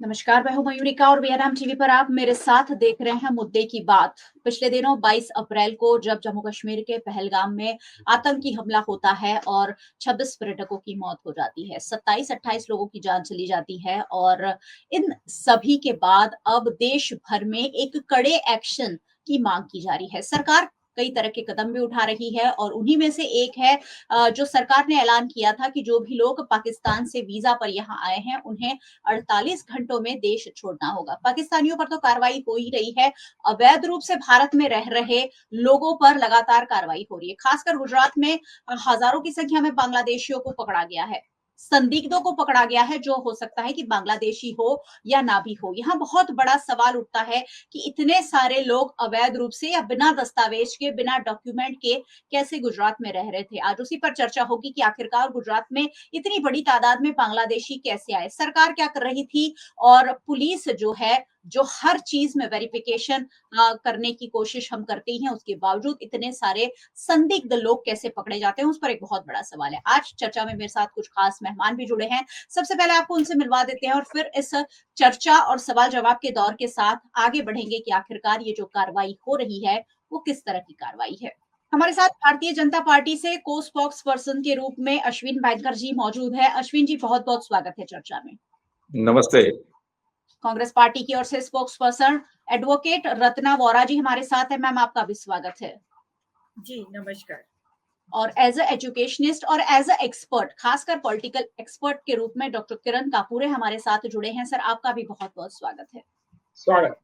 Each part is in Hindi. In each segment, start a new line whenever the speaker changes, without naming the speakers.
नमस्कार, मैं हूं मयूरिका और वीएनएम टीवी पर आप मेरे साथ देख रहे हैं मुद्दे की बात। पिछले दिनों 22 अप्रैल को जब जम्मू कश्मीर के पहलगाम में आतंकी हमला होता है और 26 पर्यटकों की मौत हो जाती है, 27-28 लोगों की जान चली जाती है और इन सभी के बाद अब देश भर में एक कड़े एक्शन की मांग की जा रही है। सरकार कई तरह के कदम भी उठा रही है और उन्हीं में से एक है जो सरकार ने ऐलान किया था कि जो भी लोग पाकिस्तान से वीजा पर यहाँ आए हैं उन्हें 48 घंटों में देश छोड़ना होगा। पाकिस्तानियों पर तो कार्रवाई हो ही रही है। अवैध रूप से भारत में रह रहे लोगों पर लगातार कार्रवाई हो रही है। खासकर गुजरात में हजारों की संख्या में बांग्लादेशियों को पकड़ा गया है। संदिग्धों को पकड़ा गया है जो हो सकता है कि बांग्लादेशी हो या ना भी हो। यहाँ बहुत बड़ा सवाल उठता है कि इतने सारे लोग अवैध रूप से या बिना दस्तावेज के, बिना डॉक्यूमेंट के कैसे गुजरात में रह रहे थे। आज उसी पर चर्चा होगी कि आखिरकार गुजरात में इतनी बड़ी तादाद में बांग्लादेशी कैसे आए, सरकार क्या कर रही थी और पुलिस जो है, जो हर चीज में वेरिफिकेशन करने की कोशिश हम करते हैं, उसके बावजूद इतने सारे संदिग्ध लोग कैसे पकड़े जाते हैं, उस पर एक बहुत बड़ा सवाल है। आज चर्चा में मेरे साथ कुछ खास मेहमान भी जुड़े हैं। सबसे पहले आपको उनसे मिलवा देते हैं और फिर इस चर्चा और सवाल जवाब के दौर के साथ आगे बढ़ेंगे कि आखिरकार ये जो कार्रवाई हो रही है वो किस तरह की कार्रवाई है। हमारे साथ भारतीय जनता पार्टी से को स्पोक्स पर्सन के रूप में अश्विन बैंकर जी मौजूद है। अश्विन जी, बहुत बहुत स्वागत है चर्चा में।
नमस्ते।
कांग्रेस पार्टी की ओर से spokesperson advocate Ratna Vora ji हमारे साथ है। मैम, आपका भी स्वागत है।
जी नमस्कार।
और एज अ एजुकेशनिस्ट और एज अ एक्सपर्ट, खासकर पॉलिटिकल एक्सपर्ट के रूप में डॉक्टर किरण कापूरे हमारे साथ जुड़े हैं। सर, आपका भी बहुत बहुत स्वागत है।
स्वागत।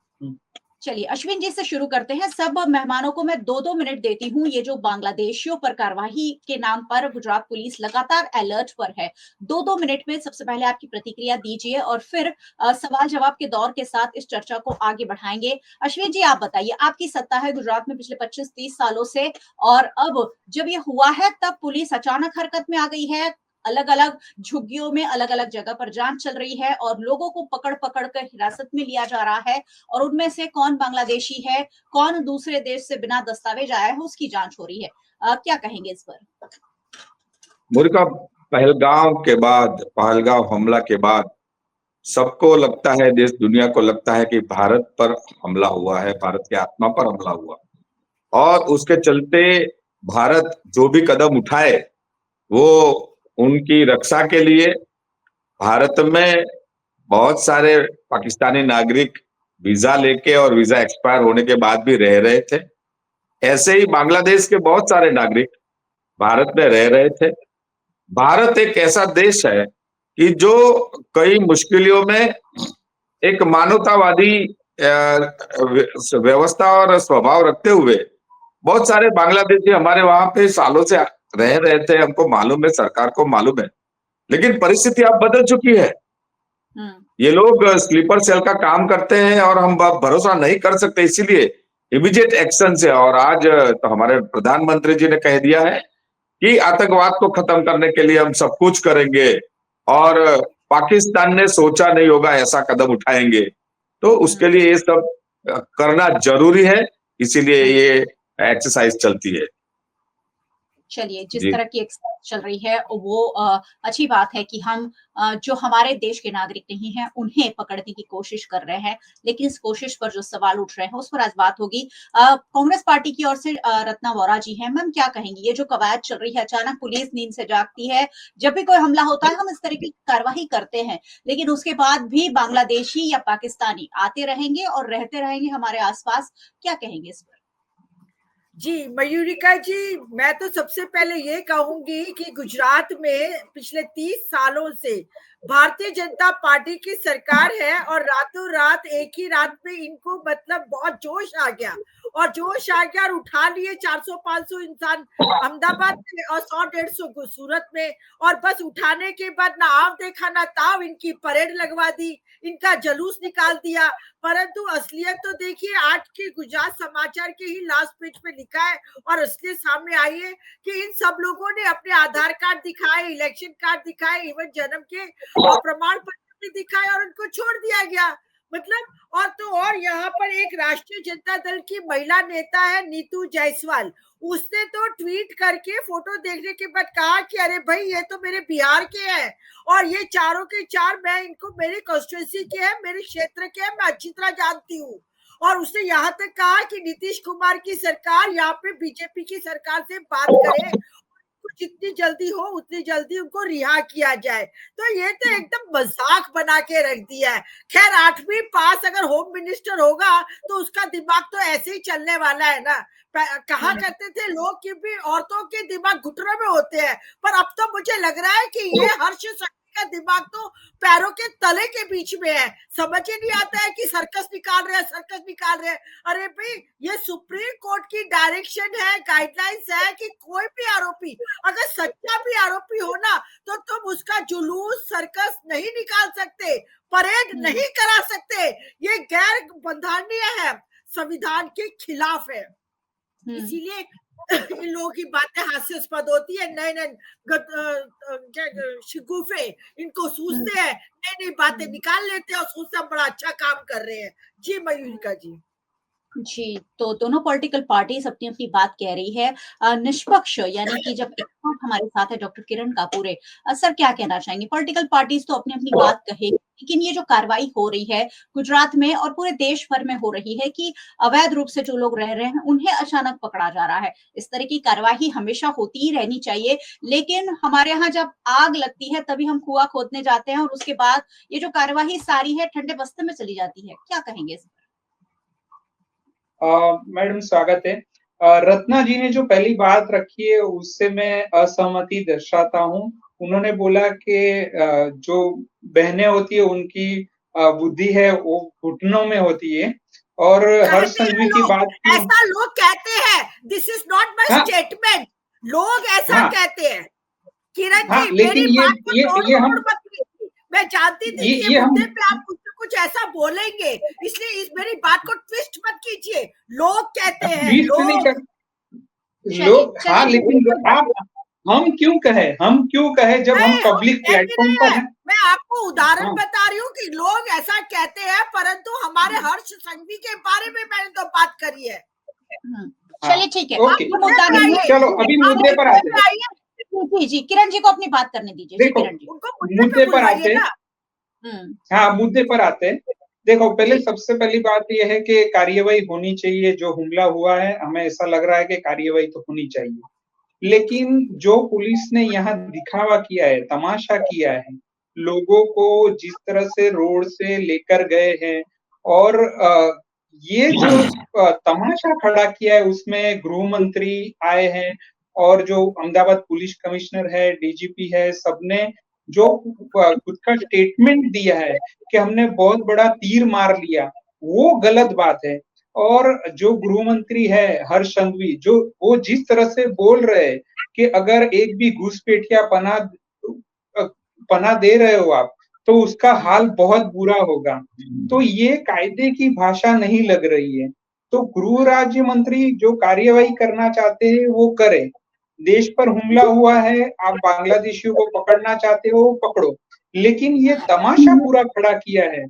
चलिए अश्विन जी से शुरू करते हैं। सब मेहमानों को मैं 2-2 मिनट देती हूँ। ये जो बांग्लादेशियों पर कार्रवाई के नाम पर गुजरात पुलिस लगातार अलर्ट पर है, 2-2 मिनट में सबसे पहले आपकी प्रतिक्रिया दीजिए और फिर सवाल जवाब के दौर के साथ इस चर्चा को आगे बढ़ाएंगे। अश्विन जी, आप बताइए, आपकी सत्ता है गुजरात में पिछले 25-30 सालों से और अब जब ये हुआ है तब पुलिस अचानक हरकत में आ गई है। अलग अलग झुग्गियों में अलग अलग जगह पर जांच चल रही है और लोगों को पकड़ पकड़ कर हिरासत में लिया जा रहा है और उनमें से कौन बांग्लादेशी है, कौन दूसरे देश से बिना दस्तावेज आया है, उसकी जांच हो रही है। क्या कहेंगे इस पर?
मुर्गा पहलगांव हमला के बाद सबको लगता है, देश दुनिया को लगता है कि भारत पर हमला हुआ है, भारत की आत्मा पर हमला हुआ और उसके चलते भारत जो भी कदम उठाए वो उनकी रक्षा के लिए। भारत में बहुत सारे पाकिस्तानी नागरिक वीजा लेके और वीजा एक्सपायर होने के बाद भी रह रहे थे। ऐसे ही बांग्लादेश के बहुत सारे नागरिक भारत में रह रहे थे। भारत एक ऐसा देश है कि जो कई मुश्किलों में एक मानवतावादी व्यवस्था और स्वभाव रखते हुए बहुत सारे बांग्लादेशी हमारे वहां पे सालों से रह रहे थे। हमको मालूम है, सरकार को मालूम है, लेकिन परिस्थिति अब बदल चुकी है। ये लोग स्लीपर सेल का काम करते हैं और हम भरोसा नहीं कर सकते, इसीलिए इमीडिएट एक्शन से। और आज तो हमारे प्रधानमंत्री जी ने कह दिया है कि आतंकवाद को खत्म करने के लिए हम सब कुछ करेंगे और पाकिस्तान ने सोचा नहीं होगा ऐसा कदम उठाएंगे, तो उसके लिए ये सब करना जरूरी है, इसीलिए ये एक्सरसाइज चलती है।
चलिए, जिस तरह की एक्सरसाइज चल रही है वो अच्छी बात है कि हम जो हमारे देश के नागरिक नहीं हैं उन्हें पकड़ने की कोशिश कर रहे हैं, लेकिन इस कोशिश पर जो सवाल उठ रहे हैं उस पर आज बात होगी। कांग्रेस पार्टी की ओर से रत्ना वोरा जी हैं। मैम, क्या कहेंगी? ये जो कवायद चल रही है, अचानक पुलिस नींद से जागती है, जब भी कोई हमला होता है हम इस तरह की कार्रवाई करते हैं, लेकिन उसके बाद भी बांग्लादेशी या पाकिस्तानी आते रहेंगे और रहते रहेंगे हमारे आसपास। क्या कहेंगे इस पर?
जी मयूरिका जी, मैं तो सबसे पहले ये कहूंगी कि गुजरात में पिछले 30 सालों से भारतीय जनता पार्टी की सरकार है और रातों रात एक ही रात में इनको मतलब बहुत जोश आ गया और उठा लिए 400-500 इंसान अहमदाबाद में और 100-150 सूरत में। और बस उठाने के बाद ना आव देखा ना ताव, इनकी परेड लगवा दी, इनका जुलूस निकाल दिया। परंतु असलियत तो देखिए, आज के गुजरात समाचार के ही लास्ट पेज पे लिखा है और असलियत सामने आई है कि इन सब लोगों ने अपने आधार कार्ड दिखाए, इलेक्शन कार्ड दिखाए, इवन जन्म के प्रमाण पत्र भी दिखाए और उनको छोड़ दिया गया। मतलब और यहाँ पर एक राष्ट्रीय जनता दल की महिला नेता है नीतू जायसवाल, उसने तो ट्वीट करके फोटो देखने के बाद कहा कि अरे भाई ये तो मेरे बिहार के हैं और ये चारों के चार, मैं इनको मेरी कॉन्स्टिट्यूंसी के हैं, मेरे क्षेत्र के हैं, मैं अच्छी तरह जानती हूँ। और उसने यहाँ तक कहा कि नीतीश कुमार की सरकार यहाँ पे बीजेपी की सरकार से बात करे, जितनी जल्दी हो उतनी जल्दी उनको रिहा किया जाए। तो ये तो एकदम मजाक बना के रख दिया है। खैर 8वीं पास अगर होम मिनिस्टर होगा तो उसका दिमाग तो ऐसे ही चलने वाला है ना। कहा करते थे लोग कि भी औरतों के दिमाग घुटनों में होते हैं, पर अब तो मुझे लग रहा है कि ये हर्ष का दिमाग तो पैरों के तले के बीच में है। समझ ही नहीं आता है कि सर्कस निकाल रहे हैं। अरे भाई ये सुप्रीम कोर्ट की डायरेक्शन है, गाइडलाइंस है कि कोई भी आरोपी अगर सच्चा भी आरोपी हो ना तो तुम उसका जुलूस सर्कस नहीं निकाल सकते, परेड नहीं करा सकते। ये गैर बंधारणीय है, संविधान के खिलाफ है। इसीलिए इन लोगों की बातें हास्यास्पद होती है। नए शिगुफे इनको सूझते हैं, नई बातें निकाल लेते हैं और सोचते बड़ा अच्छा काम कर रहे हैं। जी मयूरिका
जी, तो दोनों पॉलिटिकल पार्टीज अपनी अपनी बात कह रही है। निष्पक्ष यानी कि जब एक्सपर्ट हमारे साथ है डॉक्टर किरण कापूरे, सर क्या कहना चाहेंगे? पॉलिटिकल पार्टीज तो अपनी अपनी बात कहे, लेकिन ये जो कार्रवाई हो रही है गुजरात में और पूरे देश भर में हो रही है कि अवैध रूप से जो लोग रह रहे हैं उन्हें अचानक पकड़ा जा रहा है। इस तरह की कार्रवाई हमेशा होती ही रहनी चाहिए, लेकिन हमारे यहाँ जब आग लगती है तभी हम कुआं खोदने जाते हैं और उसके बाद ये जो कार्रवाई सारी है ठंडे बस्ते में चली जाती है। क्या कहेंगे इस पर?
मैडम स्वागत है। रत्ना जी ने जो पहली बात रखी है उससे मैं असहमति दर्शाता हूँ। उन्होंने बोला कि जो बहनें होती है उनकी बुद्धि है वो घुटनों में होती है, और हर्ष संघवी की बात की,
ऐसा लोग कहते हैं। This is not my statement, लोग ऐसा कहते हैं। किरण जी
लेकिन
मेरी बात को तोड़ मत कीजिए। मैं जानती थी कि ये मुद्दे पे आप कुछ ऐसा बोलेंगे, इसलिए इस मेरी बात को ट्विस्ट मत कीजिए। लोग कहते हैं,
लोग हाँ, लेकिन आप हम क्यों कहे जब हम पब्लिक प्लेटफॉर्म पर हैं।
मैं आपको उदाहरण बता रही हूँ कि लोग ऐसा कहते हैं, परंतु हमारे हर्ष संघवी के बारे में मैंने तो बात करी है।
चलिए ठीक है,
ओके, चलो अभी मुद्दे पर आते हैं।
जी किरण जी को अपनी बात करने दीजिए।
देखो मुद्दे पर आते हैं। हाँ, मुद्दे पर आते हैं। देखो पहले सबसे पहली बात यह है कि कार्यवाही होनी चाहिए। जो हमला हुआ है हमें ऐसा लग रहा है कि कार्यवाही तो होनी चाहिए, लेकिन जो पुलिस ने यहाँ दिखावा किया है, तमाशा किया है, लोगों को जिस तरह से रोड से लेकर गए हैं और ये जो तमाशा खड़ा किया है उसमें गृह मंत्री आए हैं और जो अहमदाबाद पुलिस कमिश्नर है, डीजीपी है, सबने जो खुद का स्टेटमेंट दिया है कि हमने बहुत बड़ा तीर मार लिया, वो गलत बात है। और जो गृह मंत्री है हर्ष संघवी, जो वो जिस तरह से बोल रहे हैं कि अगर एक भी घुसपैठिया पना दे रहे हो आप तो उसका हाल बहुत बुरा होगा, तो ये कायदे की भाषा नहीं लग रही है। तो गृह राज्य मंत्री जो कार्यवाही करना चाहते हैं वो करे। देश पर हमला हुआ है, आप बांग्लादेशियों को पकड़ना चाहते हो पकड़ो, लेकिन ये तमाशा पूरा खड़ा किया है।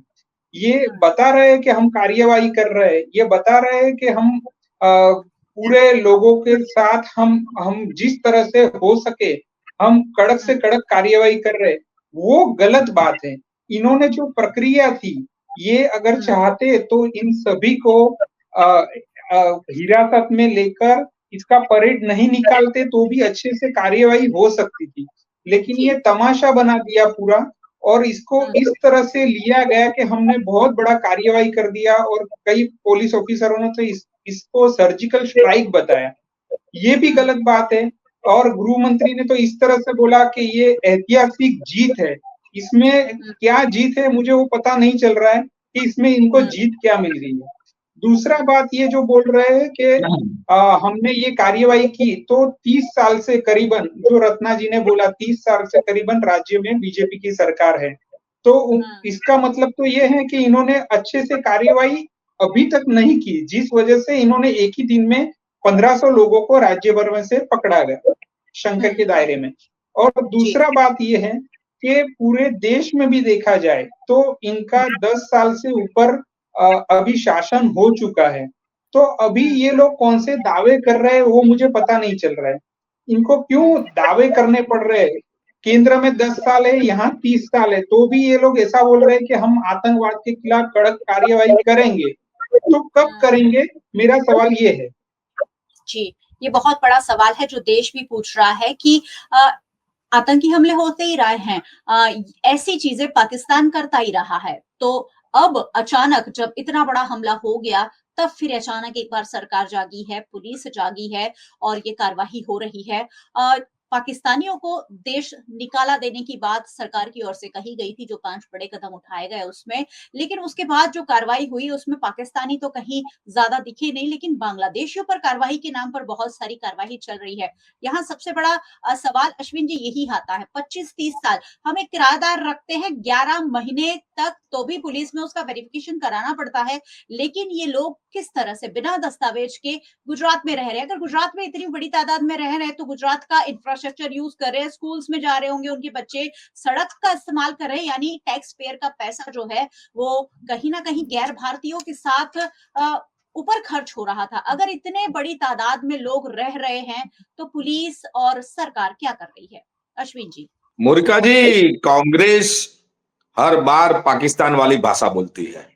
ये बता रहे हैं कि हम कार्यवाही कर रहे हैं, ये बता रहे हैं कि हम पूरे लोगों के साथ हम जिस तरह से हो सके हम कड़क से कड़क कार्यवाही कर रहे हैं, वो गलत बात है। इन्होंने जो प्रक्रिया थी, ये अगर चाहते तो इन सभी को हिरासत में लेकर इसका परेड नहीं निकालते तो भी अच्छे से कार्यवाही हो सकती थी, लेकिन ये तमाशा बना दिया पूरा और इसको इस तरह से लिया गया कि हमने बहुत बड़ा कार्यवाही कर दिया और कई पुलिस ऑफिसरों ने तो इसको सर्जिकल स्ट्राइक बताया। ये भी गलत बात है। और गृह मंत्री ने तो इस तरह से बोला कि ये ऐतिहासिक जीत है। इसमें क्या जीत है मुझे वो पता नहीं चल रहा है कि इसमें इनको जीत क्या मिल रही है। दूसरा बात ये जो बोल रहे हैं कि हमने ये कार्यवाही की, तो 30 साल से करीबन, जो रत्ना जी ने बोला 30 साल से करीबन राज्य में बीजेपी की सरकार है, तो इसका मतलब तो ये है कि इन्होंने अच्छे से कार्यवाही अभी तक नहीं की, जिस वजह से इन्होंने एक ही दिन में 1500 लोगों को राज्य भर में से पकड़ा गया शंका के दायरे में। और दूसरा बात ये है कि पूरे देश में भी देखा जाए तो इनका 10 साल से ऊपर अभी शासन हो चुका है। तो अभी ये लोग कौन से दावे कर रहे हैं वो मुझे पता नहीं चल रहा है। इनको क्यों दावे करने पड़ रहे हैं? केंद्र में 10 साल है, यहाँ 30 साल है, तो भी ये लोग ऐसा बोल रहे हैं कि हम आतंकवाद के खिलाफ कड़क कार्यवाही करेंगे। तो कब करेंगे, मेरा सवाल ये है।
जी, ये बहुत बड़ा सवाल है जो देश भी पूछ रहा है कि आतंकी हमले होते ही रहे हैं, ऐसी चीजें पाकिस्तान करता ही रहा है। तो अब अचानक जब इतना बड़ा हमला हो गया, तब फिर अचानक एक बार सरकार जागी है, पुलिस जागी है और ये कार्रवाई हो रही है। पाकिस्तानियों को देश निकाला देने की बात सरकार की ओर से कही गई थी, जो 5 बड़े कदम उठाए गए उसमें, लेकिन उसके बाद जो कार्रवाई हुई उसमें पाकिस्तानी तो कहीं ज्यादा दिखे नहीं, लेकिन बांग्लादेशियों पर कार्रवाई के नाम पर बहुत सारी कार्रवाई चल रही है। यहाँ सबसे बड़ा सवाल अश्विन जी यही आता है, 25-30 साल हम एक किराएदार रखते हैं 11 महीने तक, तो भी पुलिस में उसका वेरिफिकेशन कराना पड़ता है, लेकिन ये लोग किस तरह से बिना दस्तावेज के गुजरात में रह रहे हैं। अगर गुजरात में इतनी बड़ी तादाद में रह रहे हैं तो गुजरात का इंफ्रास्ट्रक्चर यूज कर रहे हैं, स्कूल्स में जा रहे होंगे उनके बच्चे, सड़क का इस्तेमाल कर रहे हैं, यानी टैक्स पेयर का पैसा जो है वो कहीं ना कहीं गैर भारतीयों के साथ ऊपर खर्च हो रहा था। अगर इतने बड़ी तादाद में लोग रह रहे हैं तो पुलिस और सरकार क्या कर रही है? अश्विन जी।
मोनिका जी, कांग्रेस हर बार पाकिस्तान वाली भाषा बोलती है।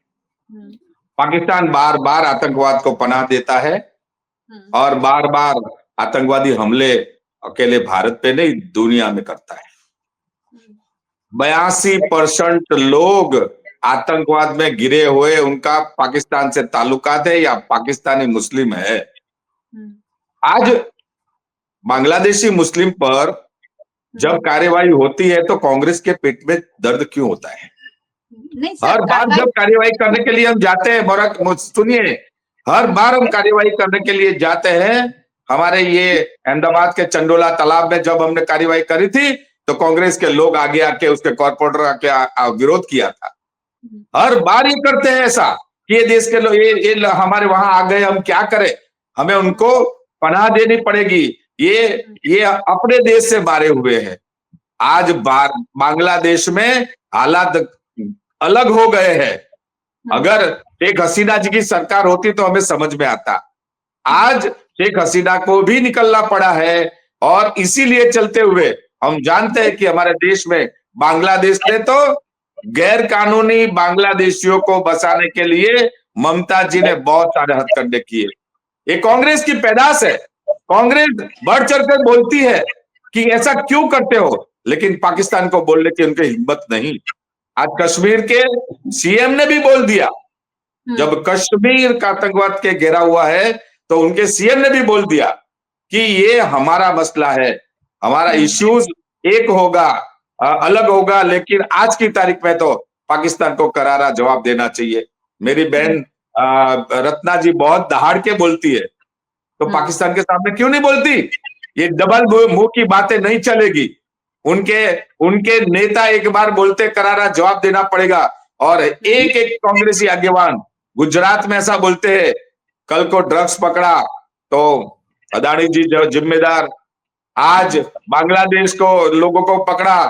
पाकिस्तान बार बार आतंकवाद को पनाह देता है और बार बार आतंकवादी हमले अकेले भारत पे नहीं दुनिया में करता है। 82% लोग आतंकवाद में गिरे हुए उनका पाकिस्तान से ताल्लुकात है या पाकिस्तानी मुस्लिम है। आज बांग्लादेशी मुस्लिम पर जब कार्यवाही होती है तो कांग्रेस के पेट में दर्द क्यों होता है?
नहीं सर,
हर बार जब कार्यवाही करने के लिए हम जाते हैं, सुनिए, हर बार हम कार्यवाही करने के लिए जाते हैं। हमारे ये अहमदाबाद के चंडोला तालाब में जब हमने कार्यवाही करी थी तो कांग्रेस के लोग आगे आके उसके कॉर्पोरेटर आके विरोध किया था। हर बार ये करते हैं ऐसा कि ये देश के लोग ये हमारे वहां आ गए, हम क्या करें, हमें उनको पनाह देनी पड़ेगी। ये अपने देश से मारे हुए हैं। आज बांग्लादेश में हालात अलग हो गए हैं। अगर शेख हसीना जी की सरकार होती तो हमें समझ में आता। आज शेख हसीना को भी निकलना पड़ा है और इसीलिए चलते हुए हम जानते हैं कि हमारे देश में बांग्लादेश ने तो गैर कानूनी बांग्लादेशियों को बसाने के लिए ममता जी ने बहुत सारे हथकंडे किए। ये कांग्रेस की पैदाश है। कांग्रेस बढ़ चढ़कर बोलती है कि ऐसा क्यों करते हो, लेकिन पाकिस्तान को बोलने की उनकी हिम्मत नहीं। आज कश्मीर के सीएम ने भी बोल दिया, जब कश्मीर का आतंकवाद के घेरा हुआ है तो उनके सीएम ने भी बोल दिया कि ये हमारा मसला है, हमारा इश्यूज एक होगा, अलग होगा, लेकिन आज की तारीख में तो पाकिस्तान को करारा जवाब देना चाहिए। मेरी बहन रत्ना जी बहुत दहाड़ के बोलती है, तो पाकिस्तान के सामने क्यों नहीं बोलती? ये डबल मुंह की बातें नहीं चलेगी। उनके नेता एक बार बोलते करारा जवाब देना पड़ेगा। और एक एक कांग्रेसी आगेवान गुजरात में ऐसा बोलते हैं, कल को ड्रग्स पकड़ा तो अदानी जी जिम्मेदार, आज बांग्लादेश को लोगों को पकड़ा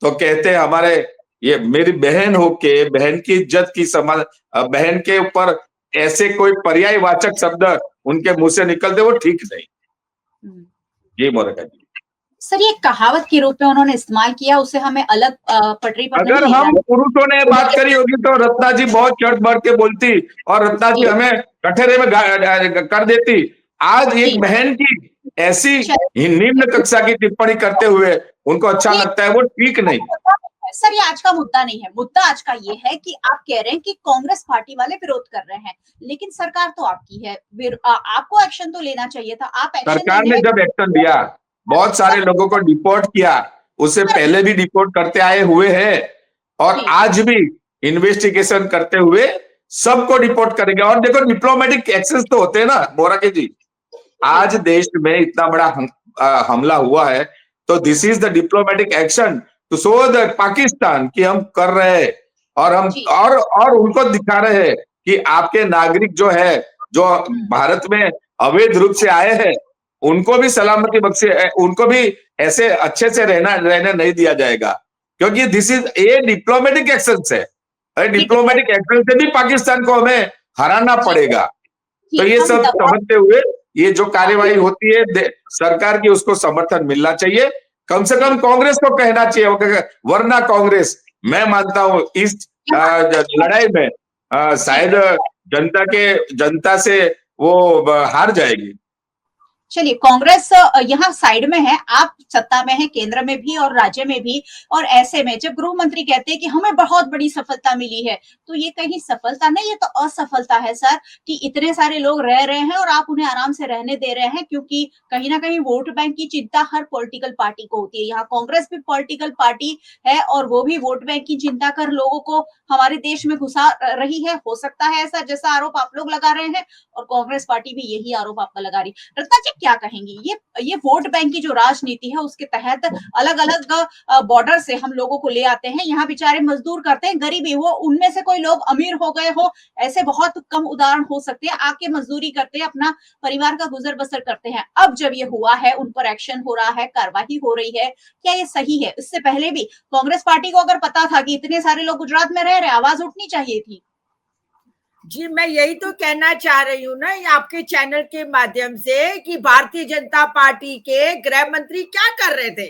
तो कहते हैं हमारे, ये मेरी बहन होके बहन की इज्जत की समझ, बहन के ऊपर ऐसे कोई पर्यायवाचक शब्द उनके मुंह से निकलते वो ठीक नहीं। ये मोनिका जी
सर, ये कहावत के रूप में उन्होंने इस्तेमाल किया, उसे हमें अलग पटरी पर
अगर हम पुरुषों ने बात करी होगी तो रत्ना जी बहुत चढ़ बढ़ के बोलती और रत्ना जी हमें कठेरे में कर देती। आज एक बहन की ऐसी निम्न कक्षा की टिप्पणी करते हुए उनको अच्छा लगता है, वो ठीक नहीं।
सर, ये आज का मुद्दा नहीं है। मुद्दा आज का ये है कि आप कह रहे हैं कि कांग्रेस पार्टी वाले विरोध कर रहे हैं, लेकिन सरकार तो आपकी है, आपको एक्शन तो लेना चाहिए था। आप
सरकार ने जब एक्शन लिया, बहुत सारे लोगों को डिपोर्ट किया, उससे पहले भी डिपोर्ट करते आए हुए हैं और आज भी इन्वेस्टिगेशन करते हुए सबको डिपोर्ट करेंगे। और देखो डिप्लोमेटिक एक्सेस तो होते हैं ना मोराके जी। आज देश में इतना बड़ा हमला हुआ है तो this is the diplomatic action to show the Pakistan कि हम कर रहे हैं और हम और उनको दिखा रहे हैं कि आपके नागरिक जो है, जो भारत में अवैध रूप से आए हैं, उनको भी सलामती बख्शे, उनको भी ऐसे अच्छे से रहने नहीं दिया जाएगा। क्योंकि this is a diplomatic action है, डिप्लोमेटिक एक्शन से भी पाकिस्तान को हमें हराना पड़ेगा। तो ये सब समझते हुए ये जो कार्यवाही होती है सरकार की, उसको समर्थन मिलना चाहिए, कम से कम कांग्रेस को कहना चाहिए, वरना कांग्रेस, मैं मानता हूं इस लड़ाई में शायद जनता से वो हार जाएगी।
चलिए, कांग्रेस यहाँ साइड में है, आप सत्ता में है, केंद्र में भी और राज्य में भी, और ऐसे में जब गृह मंत्री कहते हैं कि हमें बहुत बड़ी सफलता मिली है, तो ये कहीं सफलता नहीं, ये तो असफलता है सर, कि इतने सारे लोग रह रहे हैं और आप उन्हें आराम से रहने दे रहे हैं, क्योंकि कहीं ना कहीं वोट बैंक की चिंता हर पॉलिटिकल पार्टी को होती है। यहाँ कांग्रेस भी पॉलिटिकल पार्टी है और वो भी वोट बैंक की चिंता कर लोगों को हमारे देश में घुसा रही है। हो सकता है ऐसा, जैसा आरोप आप लोग लगा रहे हैं, और कांग्रेस पार्टी भी यही आरोप आपका लगा रही। रत्ना जी क्या कहेंगी, ये वोट बैंक की जो राजनीति है उसके तहत अलग अलग बॉर्डर से हम लोगों को ले आते हैं, यहाँ बेचारे मजदूर करते हैं, गरीबी हो, उनमें से कोई लोग अमीर हो गए हो, ऐसे बहुत कम उदाहरण हो सकते हैं, आके मजदूरी करते हैं, अपना परिवार का गुजर बसर करते हैं। अब जब ये हुआ है, उन पर एक्शन हो रहा है, कार्रवाई हो रही है, क्या ये सही है? इससे पहले भी कांग्रेस पार्टी को अगर पता था कि इतने सारे लोग गुजरात में रह रहे, आवाज उठनी चाहिए थी।
जी, मैं यही तो कहना चाह रही हूँ ना आपके चैनल के माध्यम से, कि भारतीय जनता पार्टी के गृह मंत्री क्या कर रहे थे,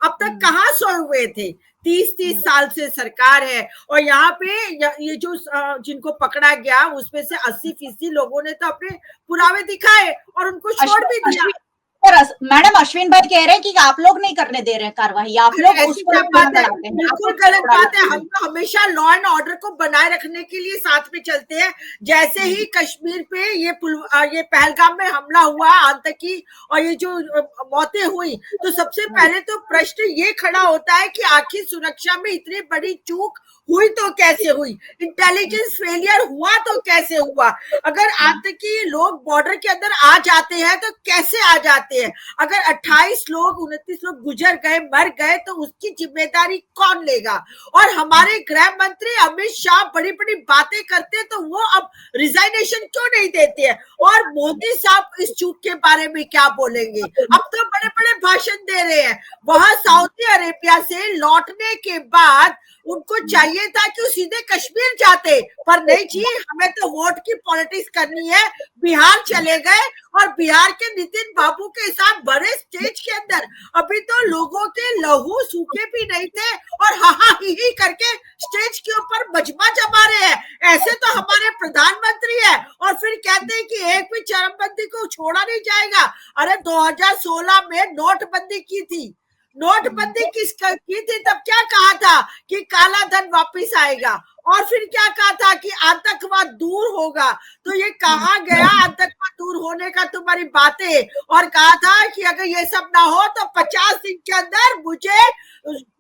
अब तक कहाँ सोए हुए थे? 30 साल से सरकार है, और यहाँ पे ये जो जिनको पकड़ा गया उसमें से 80% लोगों ने तो अपने पुरावे दिखाए और उनको छोड़ भी दिया।
और मैडम अश्विन भाई कह रहे हैं कि आप लोग नहीं करने दे रहे हैं कार्रवाई, आप लोग उस पर
बिल्कुल गलत बात है। हम तो हमेशा लॉ एंड ऑर्डर को बनाए रखने के लिए साथ में चलते हैं। जैसे ही कश्मीर पे ये पहलगाम में हमला हुआ आतंकी और ये जो मौतें हुई, तो सबसे पहले तो प्रश्न ये खड़ा होता है कि आखिर सुरक्षा में इतनी बड़ी चूक हुई तो कैसे हुई, इंटेलिजेंस फेलियर हुआ तो कैसे हुआ, अगर आतंकी लोग बॉर्डर के अंदर आ जाते हैं तो कैसे आ जाते हैं, अगर 28 लोग 29 लोग गुजर गए, मर गए, तो उसकी जिम्मेदारी कौन लेगा? और हमारे गृह मंत्री अमित शाह बड़ी बड़ी बातें करते हैं, तो वो अब रिजाइनेशन क्यों नहीं देते हैं? और मोदी साहब इस चूक के बारे में क्या बोलेंगे? अब तो बड़े बड़े भाषण दे रहे हैं। वहां सऊदी अरेबिया से लौटने के बाद उनको चाहिए था कि वो सीधे कश्मीर जाते, पर नहीं जी, हमें तो वोट की पॉलिटिक्स करनी है, बिहार चले गए, और बिहार के नितिन बाबू के साथ बड़े स्टेज के अंदर अभी तो लोगों के लहू सूखे भी नहीं थे, और हा ही करके स्टेज के ऊपर मजमा जमा रहे हैं। ऐसे तो हमारे प्रधानमंत्री है, और फिर कहते हैं कि एक भी चरमबंदी को छोड़ा नहीं जाएगा। अरे 2016 में नोटबंदी की थी, नोटबंदी की थी, तब क्या कहा था कि काला धन वापस आएगा, और फिर क्या कहा था कि आतंकवाद दूर होगा। तो ये कहा गया आतंकवाद दूर होने का तुम्हारी बातें, और कहा था कि अगर ये सब ना हो तो 50 दिन के अंदर मुझे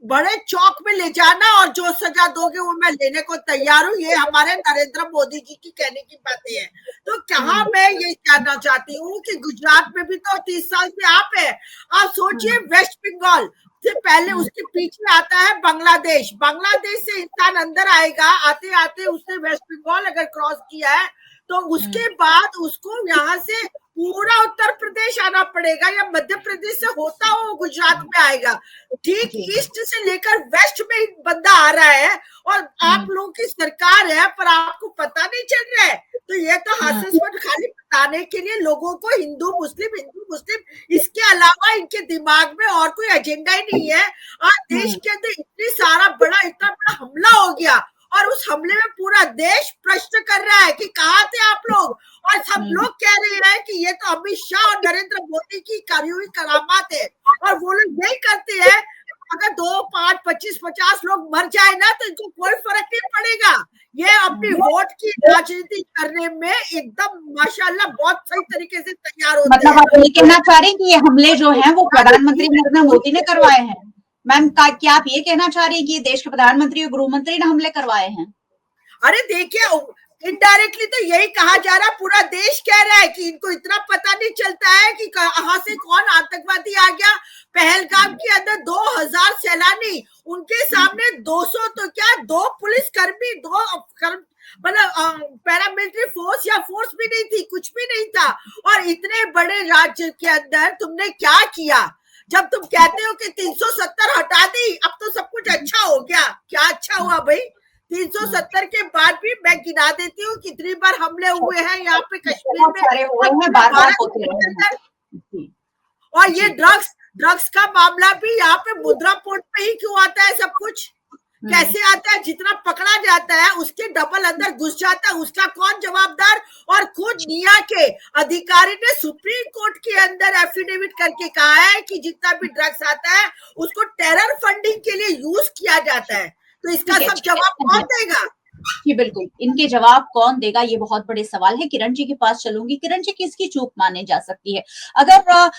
बड़े चौक में ले जाना, और जो सजा दोगे वो मैं लेने को तैयार हूँ। ये हमारे नरेंद्र मोदी जी की कहने की बातें हैं। तो कहाँ मैं ये कहना चाहती हूँ कि गुजरात में भी तो 30 साल से आप है। आप सोचिए, वेस्ट बंगाल से पहले उसके पीछे आता है बांग्लादेश, बांग्लादेश से इंसान अंदर आएगा, आते आते उसने वेस्ट बंगाल अगर क्रॉस किया है, तो उसके बाद उसको यहाँ से पूरा उत्तर प्रदेश आना पड़ेगा, या मध्य प्रदेश से होता हो गुजरात में आएगा। ठीक ईस्ट से लेकर वेस्ट में बंदा आ रहा है, और आप लोगों की सरकार है, पर आपको पता नहीं चल रहा है। तो ये तो हास्यास्पद खाली बताने के लिए लोगों को हिंदू मुस्लिम, इसके अलावा इनके दिमाग में और कोई एजेंडा ही नहीं है। आज देश के अंदर इतना बड़ा हमला हो गया, और उस हमले में पूरा देश प्रश्न कर रहा है कि कहाँ थे आप लोग, और सब लोग कह रहे हैं कि ये तो अमित शाह और नरेंद्र मोदी की करी हुई करामात है, और वो लोग यही करते हैं। अगर 2, 5, 25, 50 लोग मर जाए ना, तो इनको कोई फर्क नहीं पड़ेगा। ये अपनी वोट की राजनीति करने में एकदम माशाल्लाह बहुत सही तरीके से तैयार होते हैं।
मतलब आप ये कहना चाह रही हैं कि ये हमले जो हैं वो प्रधानमंत्री नरेंद्र मोदी ने करवाए हैं? मैम, क्या आप ये कहना चाह रही हैं कि देश के प्रधानमंत्री और गृह मंत्री ने हमले करवाए हैं?
अरे देखिए, इनडायरेक्टली तो यही कहा जा रहा है, पूरा देश कह रहा है कि इनको इतना पता नहीं चलता है कि कहां से कौन आतंकवादी आ गया। पहलगाम के अंदर 2000 सैलानी, उनके सामने 200 तो क्या 2 पुलिसकर्मी, 2 मतलब पैरामिलिट्री फोर्स या फोर्स भी नहीं थी, कुछ भी नहीं था। और इतने बड़े राज्य के अंदर तुमने क्या किया? जब तुम कहते हो कि 370 हटा दी, अब तो सब कुछ अच्छा हो गया, क्या अच्छा हुआ भाई? 370 के बाद भी मैं गिना देती हूँ कितनी बार हमले हुए हैं यहाँ पे कश्मीर
बहुत
में
सारे हुए
और
हैं,
पूरे
बार-बार
भारत
होते
के
रहे हैं।
अंदर।
जी,
और ये
जी।
ड्रग्स का मामला भी यहाँ पे मुद्रा पोर्ट पे ही क्यों आता है सब कुछ? कैसे आता है? जितना पकड़ा जाता है उसके डबल अंदर घुस जाता है, उसका कौन जवाबदार? और खुद निया के अधिकारी ने सुप्रीम कोर्ट के अंदर एफिडेविट करके कहा है कि जितना भी ड्रग्स आता है उसको टेरर फंडिंग के लिए यूज किया जाता है। तो इसका सब जवाब कौन देगा?
जी बिल्कुल, इनके जवाब कौन देगा, ये बहुत बड़े सवाल है। किरण जी के पास चलूंगी। किरण जी, किसकी चूक माने जा सकती है? अगर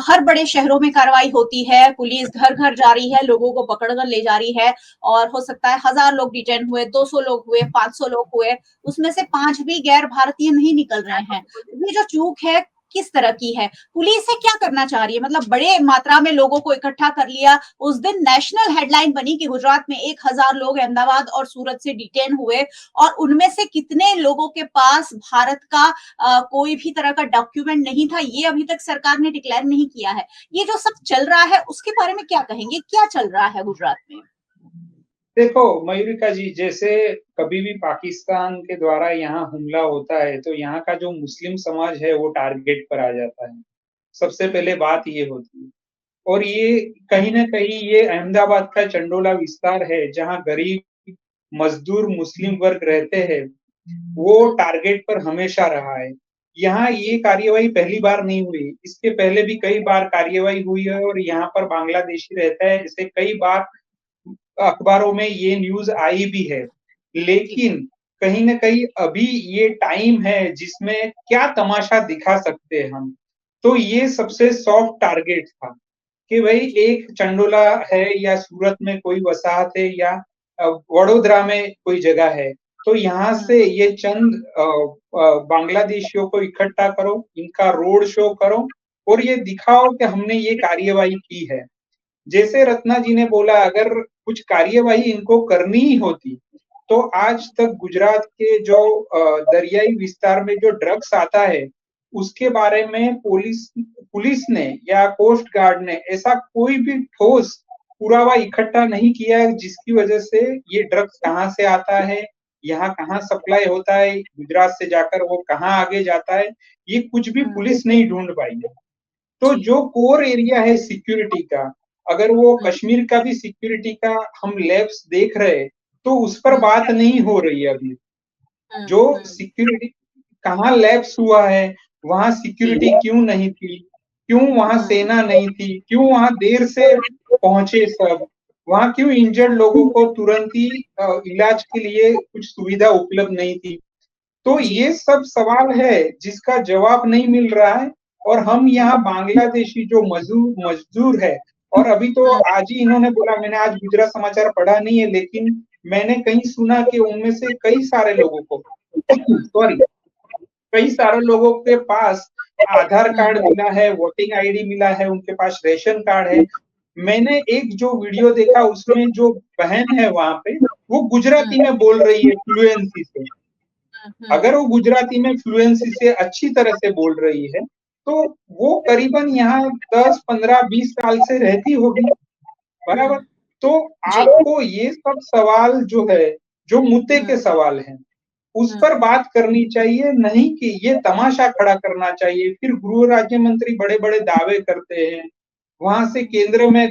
हर बड़े शहरों में कार्रवाई होती है, पुलिस घर घर जा रही है, लोगों को पकड़कर ले जा रही है, और हो सकता है 1000 लोग डिटेन हुए, 200 लोग हुए, 500 लोग हुए, उसमें से 5 भी गैर भारतीय नहीं निकल रहे हैं। ये जो चूक है किस तरह की है? पुलिस है क्या करना चाह रही है? मतलब बड़े मात्रा में लोगों को इकट्ठा कर लिया, उस दिन नेशनल हेडलाइन बनी कि गुजरात में 1000 लोग अहमदाबाद और सूरत से डिटेन हुए, और उनमें से कितने लोगों के पास भारत का कोई भी तरह का डॉक्यूमेंट नहीं था, ये अभी तक सरकार ने डिक्लेयर नहीं किया है। ये जो सब चल रहा है उसके बारे में क्या कहेंगे? क्या चल रहा है गुजरात में?
देखो मयूरिका जी, जैसे कभी भी पाकिस्तान के द्वारा यहाँ हमला होता है तो यहाँ का जो मुस्लिम समाज है वो टारगेट पर आ जाता है। सबसे पहले बात ये होती है। और ये कहीं ना कहीं ये अहमदाबाद का चंडोला विस्तार है जहाँ गरीब मजदूर मुस्लिम वर्ग रहते हैं, वो टारगेट पर हमेशा रहा है। यहाँ ये कार्यवाही पहली बार नहीं हुई, इसके पहले भी कई बार कार्यवाही हुई है और यहाँ पर बांग्लादेशी रहता है, जिसे कई बार अखबारों में ये न्यूज आई भी है। लेकिन कहीं ना कहीं अभी ये टाइम है जिसमें क्या तमाशा दिखा सकते हैं हम। तो ये सबसे सॉफ्ट टारगेट था कि भाई एक चंडोला है या सूरत में कोई वसाहत है या वडोदरा में कोई जगह है, तो यहाँ से ये चंद बांग्लादेशियों को इकट्ठा करो, इनका रोड शो करो और ये दिखाओ कि हमने ये कार्यवाही की है। जैसे रत्ना जी ने बोला, अगर कुछ कार्यवाही इनको करनी ही होती तो आज तक गुजरात के जो दरियाई विस्तार में जो ड्रग्स आता है उसके बारे में पुलिस ने या कोस्ट गार्ड ने ऐसा कोई भी ठोस पुरावा इकट्ठा नहीं किया है, जिसकी वजह से ये ड्रग्स कहाँ से आता है, यहाँ कहाँ सप्लाई होता है, गुजरात से जाकर वो कहाँ आगे जाता है, ये कुछ भी पुलिस नहीं ढूंढ पाई है। तो जो कोर एरिया है सिक्योरिटी का, अगर वो कश्मीर का भी सिक्योरिटी का हम लैब्स देख रहे तो उस पर बात नहीं हो रही है अभी। जो सिक्योरिटी कहाँ लैब्स हुआ है, वहां सिक्योरिटी क्यों नहीं थी, क्यों वहां सेना नहीं थी, क्यों वहां देर से पहुंचे सब, वहां क्यों इंजर्ड लोगों को तुरंत ही इलाज के लिए कुछ सुविधा उपलब्ध नहीं थी। तो ये सब सवाल है जिसका जवाब नहीं मिल रहा है। और हम यहाँ बांग्लादेशी जो मजदूर है, और अभी तो आज ही इन्होंने बोला, मैंने आज गुजरात समाचार पढ़ा नहीं है लेकिन मैंने कहीं सुना कि उनमें से कई सारे लोगों को कई सारे लोगों के पास आधार कार्ड मिला है, वोटिंग आईडी मिला है, उनके पास रेशन कार्ड है। मैंने एक जो वीडियो देखा उसमें जो बहन है वहां पे, वो गुजराती में बोल रही है फ्लुएंसी से। अगर वो गुजराती में फ्लुएंसी से अच्छी तरह से बोल रही है तो वो करीबन यहाँ 10, 15, 20 साल से रहती होगी, बराबर। तो आपको ये सब सवाल जो है, जो मुद्दे के सवाल हैं, उस पर बात करनी चाहिए, नहीं कि ये तमाशा खड़ा करना चाहिए। फिर गृह राज्य मंत्री बड़े बड़े दावे करते हैं, वहां से केंद्र में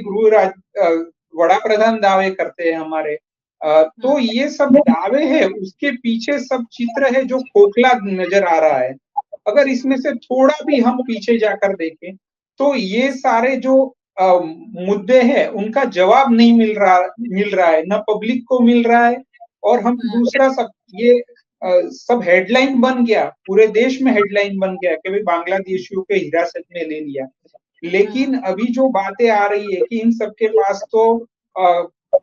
वड़ा प्रधान दावे करते हैं हमारे। तो ये सब दावे हैं, उसके पीछे सब चित्र है जो खोखला नजर आ रहा है। अगर इसमें से थोड़ा भी हम पीछे जाकर देखें तो ये सारे जो मुद्दे हैं उनका जवाब नहीं मिल रहा है, न पब्लिक को मिल रहा है। और हम दूसरा सब ये सब हेडलाइन बन गया, पूरे देश में हेडलाइन बन गया कि भाई बांग्लादेशियों के हिरासत में ले लिया। लेकिन अभी जो बातें आ रही है कि इन सबके पास तो